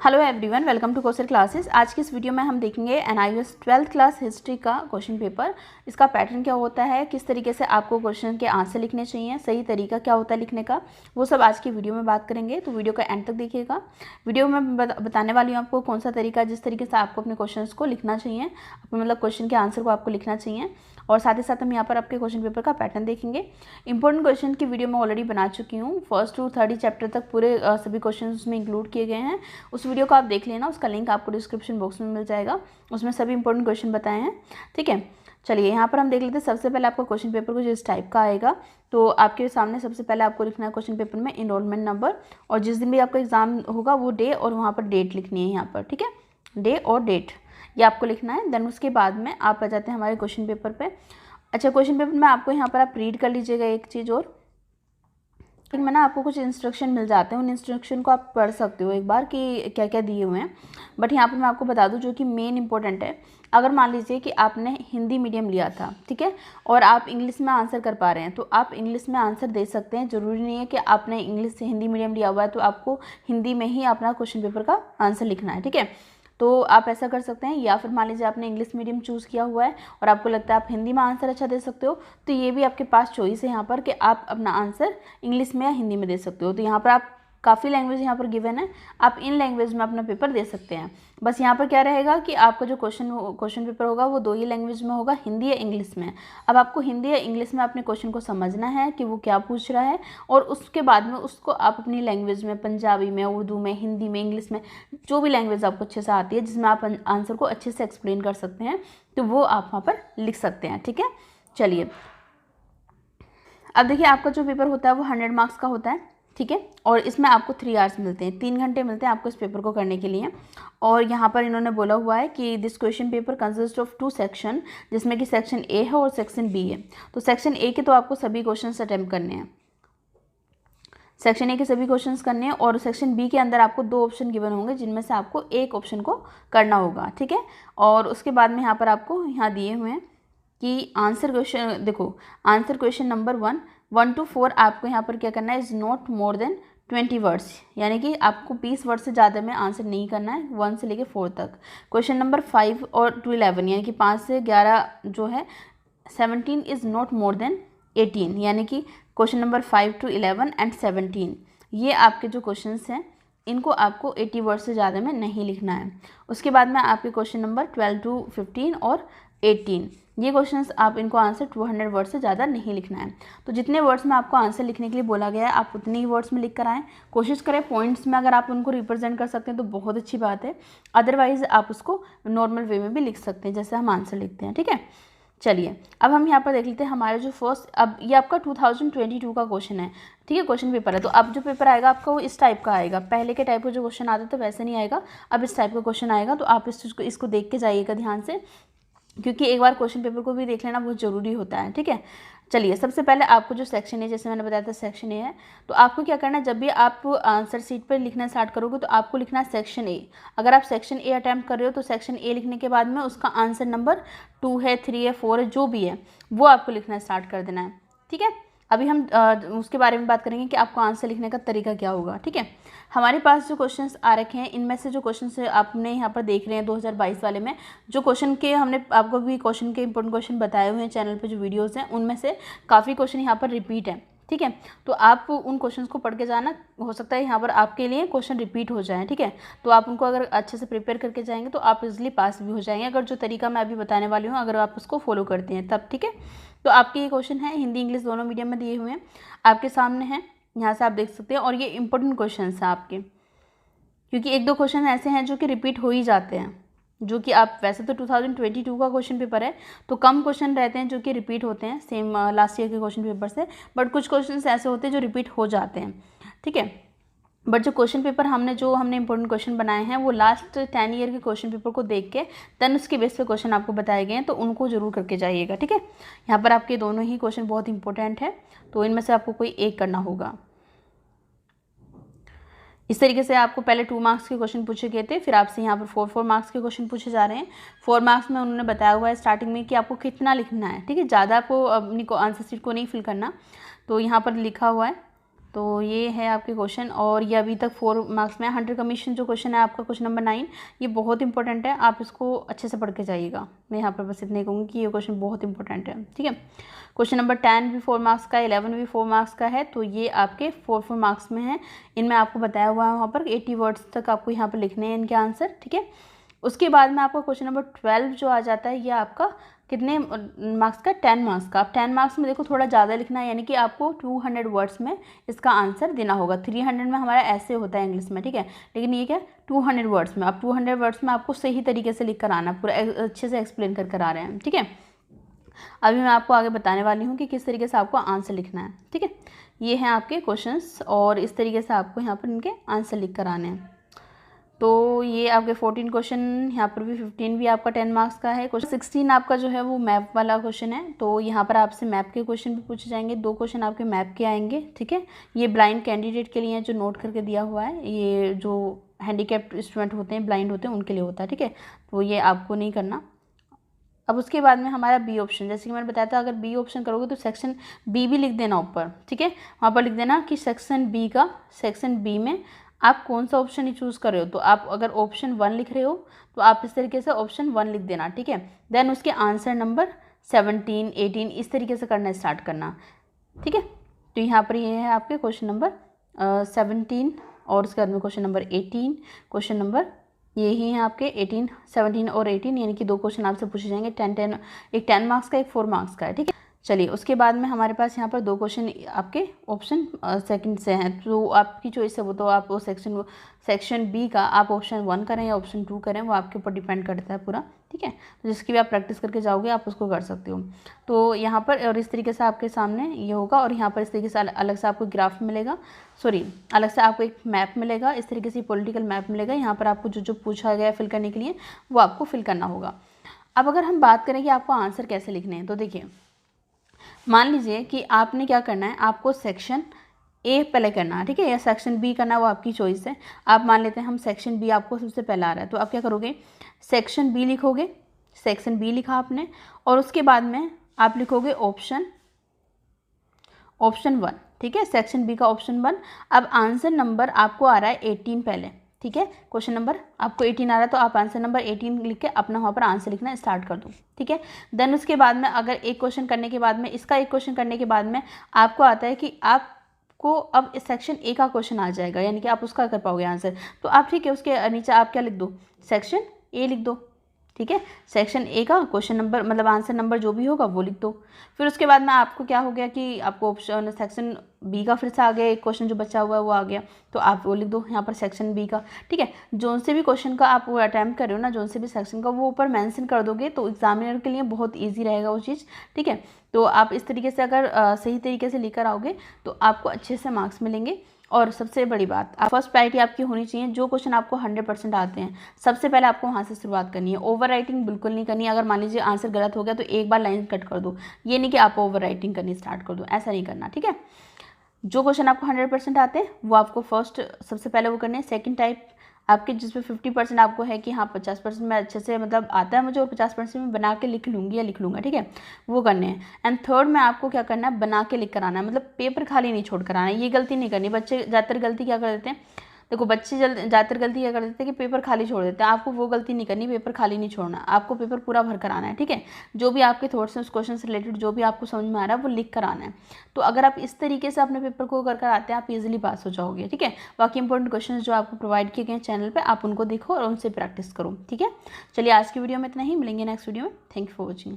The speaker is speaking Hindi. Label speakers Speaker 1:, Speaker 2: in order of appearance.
Speaker 1: Hello everyone, welcome to courser classes. आज की इस वीडियो में हम देखेंगे एनआईओएस 12th क्लास हिस्ट्री का क्वेश्चन पेपर। इसका पैटर्न क्या होता है, किस तरीके से आपको क्वेश्चन के आंसर लिखने चाहिए, सही तरीका क्या होता है लिखने का, वो सब आज की वीडियो में बात करेंगे। तो वीडियो का एंड तक देखिएगा। वीडियो में बताने वाली हूँ आपको कौन सा तरीका जिस तरीके से आपको अपने क्वेश्चन को लिखना चाहिए, मतलब क्वेश्चन के आंसर को आपको लिखना चाहिए। और साथ ही साथ हम यहाँ पर आपके क्वेश्चन पेपर का पैटर्न देखेंगे। इंपॉर्टेंट क्वेश्चन की वीडियो मैं ऑलरेडी बना चुकी हूँ। फर्स्ट टू 30 चैप्टर तक पूरे सभी क्वेश्चन उसमें इंक्लूड किए गए हैं। उस वीडियो को आप देख लेना, उसका लिंक आपको डिस्क्रिप्शन बॉक्स में मिल जाएगा। उसमें सभी इंपॉर्टेंट क्वेश्चन बताए हैं। ठीक है, चलिए यहाँ पर हम देख लेते हैं। सबसे पहले आपका क्वेश्चन पेपर कुछ इस टाइप का आएगा। तो आपके सामने सबसे पहले आपको लिखना है क्वेश्चन पेपर में इनरोलमेंट नंबर, और जिस दिन भी आपका एग्जाम होगा वो डे और वहाँ पर डेट लिखनी है यहाँ पर। ठीक है, डे और डेट ये आपको लिखना है। देन उसके बाद में आप आ जाते हैं हमारे क्वेश्चन पेपर पे। अच्छा, क्वेश्चन पेपर में आपको यहाँ पर आप रीड कर लीजिएगा एक चीज़ और में ना आपको कुछ इंस्ट्रक्शन मिल जाते हैं। उन इंस्ट्रक्शन को आप पढ़ सकते हो एक बार कि क्या क्या दिए हुए हैं। बट यहाँ पर मैं आपको बता दूं जो कि मेन इंपॉर्टेंट है। अगर मान लीजिए कि आपने हिंदी मीडियम लिया था, ठीक है, और आप इंग्लिश में आंसर कर पा रहे हैं, तो आप इंग्लिश में आंसर दे सकते हैं। ज़रूरी नहीं है कि आपने इंग्लिश से हिंदी मीडियम लिया हुआ है तो आपको हिंदी में ही अपना क्वेश्चन पेपर का आंसर लिखना है। ठीक है, तो आप ऐसा कर सकते हैं। या फिर मान लीजिए आपने इंग्लिश मीडियम चूज़ किया हुआ है और आपको लगता है आप हिंदी में आंसर अच्छा दे सकते हो, तो ये भी आपके पास चॉइस है यहाँ पर कि आप अपना आंसर इंग्लिश में या हिंदी में दे सकते हो। तो यहाँ पर आप काफ़ी लैंग्वेज यहाँ पर गिवन है, आप इन लैंग्वेज में अपना पेपर दे सकते हैं। बस यहाँ पर क्या रहेगा कि आपका जो क्वेश्चन पेपर होगा वो दो ही लैंग्वेज में होगा, हिंदी या इंग्लिश में। अब आपको हिंदी या इंग्लिश में अपने क्वेश्चन को समझना है कि वो क्या पूछ रहा है, और उसके बाद में उसको आप अपनी लैंग्वेज में, पंजाबी में, उर्दू में, हिंदी में, इंग्लिश में, जो भी लैंग्वेज आपको अच्छे से आती है जिसमें आप आंसर को अच्छे से एक्सप्लेन कर सकते हैं, तो वो आप वहाँ पर लिख सकते हैं। ठीक है, चलिए अब देखिए आपका जो पेपर होता है वो 100 मार्क्स का होता है। ठीक है, और इसमें आपको 3 आवर्स मिलते हैं, 3 घंटे मिलते हैं आपको इस पेपर को करने के लिए। और यहाँ पर इन्होंने बोला हुआ है कि this question paper consist of 2 section, जिसमें कि सेक्शन ए है और सेक्शन बी है। तो सेक्शन ए के तो आपको सभी क्वेश्चन अटैम्प्ट करने हैं, सेक्शन ए के सभी क्वेश्चंस करने हैं, और सेक्शन बी के अंदर आपको 2 ऑप्शन गिवन होंगे जिनमें से आपको एक ऑप्शन को करना होगा। ठीक है, और उसके बाद में यहाँ पर आपको यहाँ दिए हुए हैं कि आंसर क्वेश्चन, देखो आंसर क्वेश्चन नंबर 1 to 4 आपको यहाँ पर क्या करना है, is not more than 20 words, यानी कि आपको 20 वर्ड से ज़्यादा में आंसर नहीं करना है 1 से लेकर 4 तक। क्वेश्चन नंबर 5 और टू 11, यानी कि 5 से 11 जो है 17 इज़ नॉट मोर देन 18, यानी कि क्वेश्चन नंबर 5 to 11 एंड 17 ये आपके जो क्वेश्चंस हैं इनको आपको 80 वर्ड से ज़्यादा में नहीं लिखना है। उसके बाद में आपके क्वेश्चन नंबर 12 to 15 और 18 ये क्वेश्चंस आप इनको आंसर 200 वर्ड से ज़्यादा नहीं लिखना है। तो जितने वर्ड्स में आपको आंसर लिखने के लिए बोला गया है आप उतने ही वर्ड्स में लिख कर आएँ। कोशिश करें पॉइंट्स में अगर आप उनको रिप्रेजेंट कर सकते हैं तो बहुत अच्छी बात है, अदरवाइज़ आप उसको नॉर्मल वे में भी लिख सकते हैं जैसे हम आंसर लिखते हैं। ठीक है, चलिए अब हम यहाँ पर देख लेते हैं हमारे जो फर्स्ट, अब ये आपका 2022 का क्वेश्चन है। ठीक है, क्वेश्चन पेपर है। तो अब जो पेपर आएगा आपका वो इस टाइप का आएगा। पहले के टाइप का जो क्वेश्चन आते थे वैसे नहीं आएगा, अब इस टाइप का क्वेश्चन आएगा। तो आप इसको देख के जाइएगा ध्यान से, क्योंकि एक बार क्वेश्चन पेपर को भी देख लेना बहुत ज़रूरी होता है। ठीक है, चलिए सबसे पहले आपको जो सेक्शन है, जैसे मैंने बताया था सेक्शन ए है, तो आपको क्या करना है, जब भी आप आंसर शीट पर लिखना स्टार्ट करोगे तो आपको लिखना है सेक्शन ए। अगर आप सेक्शन ए अटैम्प्ट कर रहे हो तो सेक्शन ए लिखने के बाद में उसका आंसर नंबर 2 है, 3 है, 4 है, जो भी है वो आपको लिखना स्टार्ट कर देना है। ठीक है, अभी हम उसके बारे में बात करेंगे कि आपको आंसर लिखने का तरीका क्या होगा। ठीक है, हमारे पास जो क्वेश्चंस आ रखे हैं इनमें से जो क्वेश्चंस आपने यहाँ पर देख रहे हैं 2022 वाले में, जो क्वेश्चन के हमने आपको भी क्वेश्चन के इंपॉर्टेंट क्वेश्चन बताए हुए हैं चैनल पे जो वीडियोस हैं, उनमें से काफ़ी क्वेश्चन यहाँ पर रिपीट हैं। ठीक है, तो आप उन क्वेश्चंस को पढ़ के जाना, हो सकता है यहाँ पर आपके लिए क्वेश्चन रिपीट हो जाएँ। ठीक है, तो आप उनको अगर अच्छे से प्रिपेयर करके जाएंगे तो आप इजीली पास भी हो जाएंगे, अगर जो तरीका मैं अभी बताने वाली हूँ अगर आप उसको फॉलो करते हैं तब। ठीक है, तो आपके ये क्वेश्चन है हिंदी इंग्लिश दोनों मीडियम में दिए हुए हैं, आपके सामने हैं, यहाँ से आप देख सकते हैं। और ये इंपॉर्टेंट क्वेश्चन हैं आपके, क्योंकि एक दो क्वेश्चन ऐसे हैं जो कि रिपीट हो ही जाते हैं, जो कि आप वैसे तो 2022 का क्वेश्चन पेपर है तो कम क्वेश्चन रहते हैं जो कि रिपीट होते हैं सेम लास्ट ईयर के क्वेश्चन पेपर से, बट कुछ क्वेश्चन ऐसे होते हैं जो रिपीट हो जाते हैं। ठीक है, बट जो क्वेश्चन पेपर हमने इंपॉर्टेंट क्वेश्चन बनाए हैं वो लास्ट 10 ईयर के क्वेश्चन पेपर को देख के देन उसके बेस पे क्वेश्चन आपको बताए गए हैं, तो उनको जरूर करके जाइएगा। ठीक है, यहाँ पर आपके दोनों ही क्वेश्चन बहुत इंपॉर्टेंट है, तो इनमें से आपको कोई एक करना होगा। इस तरीके से आपको पहले 2 मार्क्स के क्वेश्चन पूछे गए थे, फिर आपसे यहाँ पर 4 मार्क्स के क्वेश्चन पूछे जा रहे हैं। 4 मार्क्स में उन्होंने बताया हुआ है स्टार्टिंग में कि आपको कितना लिखना है। ठीक है, ज़्यादा आपको अपनी आंसर शीट को नहीं फिल करना, तो यहाँ पर लिखा हुआ है तो ये है आपके क्वेश्चन, और ये अभी तक 4 मार्क्स में। हंटर कमीशन जो क्वेश्चन है आपका क्वेश्चन नंबर 9, ये बहुत इंपॉर्टेंट है, आप इसको अच्छे से पढ़ के जाइएगा। मैं यहाँ पर बस इतने कहूँगी कि ये क्वेश्चन बहुत इंपॉर्टेंट है, ठीक है। क्वेश्चन नंबर 10 भी 4 मार्क्स का है, 11 भी 4 मार्क्स का है, तो ये आपके 4 मार्क्स में है। इनमें आपको बताया हुआ है वहाँ पर 80 वर्ड्स तक आपको यहाँ पर लिखने हैं इनके आंसर, ठीक है। उसके बाद में आपका क्वेश्चन नंबर 12 जो आ जाता है, ये आपका कितने मार्क्स का, 10 मार्क्स का। अब 10 मार्क्स में देखो थोड़ा ज़्यादा लिखना है, यानी कि आपको 200 वर्ड्स में इसका आंसर देना होगा। 300 में हमारा ऐसे होता है इंग्लिश में, ठीक है, लेकिन ये क्या 200 वर्ड्स में। अब 200 वर्ड्स में आपको सही तरीके से लिख कर आना, पूरा अच्छे से एक्सप्लेन कर आ रहे हैं, ठीक है। अभी मैं आपको आगे बताने वाली हूँ कि किस तरीके से आपको आंसर लिखना है, ठीक है। ये हैं आपके क्वेश्चंस, और इस तरीके से आपको यहाँ पर इनके आंसर लिख कर आने हैं। तो ये आपके 14 क्वेश्चन, यहाँ पर भी 15 भी आपका 10 मार्क्स का है। क्वेश्चन 16 आपका जो है वो मैप वाला क्वेश्चन है, तो यहाँ पर आपसे मैप के क्वेश्चन भी पूछे जाएंगे। 2 क्वेश्चन आपके मैप के आएंगे, ठीक है। ये ब्लाइंड कैंडिडेट के लिए जो नोट करके दिया हुआ है, ये जो हैंडीकैप्ड स्टूडेंट होते हैं, ब्लाइंड होते हैं, उनके लिए होता है, ठीक है। तो ये आपको नहीं करना। अब उसके बाद में हमारा बी ऑप्शन, जैसे कि मैंने बताया था, अगर बी ऑप्शन करोगे तो सेक्शन बी भी लिख देना ऊपर, ठीक है। वहाँ पर लिख देना कि सेक्शन बी में आप कौन सा ऑप्शन ही चूज़ कर रहे हो। तो आप अगर ऑप्शन 1 लिख रहे हो तो आप इस तरीके से ऑप्शन 1 लिख देना, ठीक है। देन उसके आंसर नंबर 17, 18 इस तरीके से करना स्टार्ट करना, ठीक है। तो यहाँ पर ये है आपके क्वेश्चन नंबर 17, और उसके बाद में क्वेश्चन नंबर 18, क्वेश्चन नंबर यही है आपके 18, 17 और 18, यानी कि 2 क्वेश्चन आपसे पूछे जाएंगे। 10 एक 10 मार्क्स का, एक 4 मार्क्स का है, ठीक है। चलिए उसके बाद में हमारे पास यहाँ पर 2 क्वेश्चन आपके ऑप्शन सेकंड से हैं, तो आपकी चॉइस है वो, तो आप वो सेक्शन बी का आप ऑप्शन 1 करें या ऑप्शन 2 करें, वो आपके ऊपर डिपेंड करता है पूरा, ठीक है। तो जिसकी भी आप प्रैक्टिस करके जाओगे आप उसको कर सकते हो। तो यहाँ पर और इस तरीके से आपके सामने ये होगा, और यहाँ पर इस तरीके से अलग से आपको ग्राफ मिलेगा, अलग से आपको एक मैप मिलेगा, इस तरीके से पॉलिटिकल मैप मिलेगा। यहाँ पर आपको जो जो पूछा गया फिल करने के लिए वो आपको फिल करना होगा। अब अगर हम बात करें कि आपको आंसर कैसे लिखने हैं, तो देखिए मान लीजिए कि आपने क्या करना है, आपको सेक्शन ए पहले करना है, ठीक है, या सेक्शन बी करना है, वो आपकी चॉइस है। आप मान लेते हैं हम सेक्शन बी आपको सबसे पहला आ रहा है, तो आप क्या करोगे, सेक्शन बी लिखोगे। सेक्शन बी लिखा आपने, और उसके बाद में आप लिखोगे ऑप्शन 1, ठीक है, सेक्शन बी का ऑप्शन 1। अब आंसर नंबर आपको आ रहा है 18 पहले, ठीक है। क्वेश्चन नंबर आपको 18 आ रहा है, तो आप आंसर नंबर 18 लिख के अपना वहाँ पर आंसर लिखना स्टार्ट कर दो, ठीक है। देन उसके बाद में अगर एक क्वेश्चन करने के बाद में, इसका एक क्वेश्चन करने के बाद में आपको आता है कि आपको अब इस सेक्शन ए का क्वेश्चन आ जाएगा, यानी कि आप उसका कर पाओगे आंसर, तो आप ठीक है उसके नीचे आप क्या लिख दो, सेक्शन ए लिख दो, ठीक है। सेक्शन ए का क्वेश्चन नंबर मतलब आंसर नंबर जो भी होगा वो लिख दो। फिर उसके बाद में आपको क्या हो गया कि आपको ऑप्शन सेक्शन बी का फिर से आ गया, एक क्वेश्चन जो बचा हुआ है वो आ गया, तो आप वो लिख दो यहाँ पर सेक्शन बी का, ठीक है। जो से भी क्वेश्चन का आप वो अटैम्प्ट कर रहे हो ना, जो से भी सेक्शन का, वो ऊपर मेंशन कर दोगे तो एग्जामिनर के लिए बहुत ईजी रहेगा वो चीज़, ठीक है। तो आप इस तरीके से अगर सही तरीके से लेकर आओगे तो आपको अच्छे से मार्क्स मिलेंगे। और सबसे बड़ी बात, फर्स्ट प्रायोरिटी आपकी होनी चाहिए, जो क्वेश्चन आपको 100% आते हैं सबसे पहले आपको वहाँ से शुरुआत करनी है। ओवर राइटिंग बिल्कुल नहीं करनी है। अगर मान लीजिए आंसर गलत हो गया तो एक बार लाइन कट कर दो, ये नहीं कि आप ओवर राइटिंग करनी स्टार्ट कर दो, ऐसा नहीं करना, ठीक है। जो क्वेश्चन आपको 100% आते हैं वो आपको फर्स्ट सबसे पहले वो करने हैं। सेकेंड टाइप आपके जिसमें 50% आपको है कि हाँ 50% में अच्छे से मतलब आता है मुझे, और 50% में बना के लिख लूँगी या लिख लूँगा, ठीक है, वो करने हैं। एंड थर्ड में आपको क्या करना है, बना के लिख कर आना है, मतलब पेपर खाली नहीं छोड़ कर आना है। ये गलती नहीं करनी। बच्चे ज़्यादातर गलती क्या कर देते हैं, देखो बच्चे ज़्यादातर गलती क्या कर देते हैं कि पेपर खाली छोड़ देते हैं। आपको वो गलती नहीं करनी, पेपर खाली नहीं छोड़ना, आपको पेपर पूरा भर कर आना है, ठीक है। जो भी आपके थॉट्स हैं उस क्वेश्चन से रिलेटेड जो भी आपको समझ में आ रहा है वो लिख कर आना है। तो अगर आप इस तरीके से अपने पेपर को कर आते हैं आप इजीली पास हो जाओगे, ठीक है। बाकी इंपॉर्टेंट क्वेश्चन जो आपको प्रोवाइड किए गए चैनल पर आप उनको देखो और उनसे प्रैक्टिस करो, ठीक है। चलिए आज की वीडियो में इतना ही, मिलेंगे नेक्स्ट वीडियो में। Thank you for watching.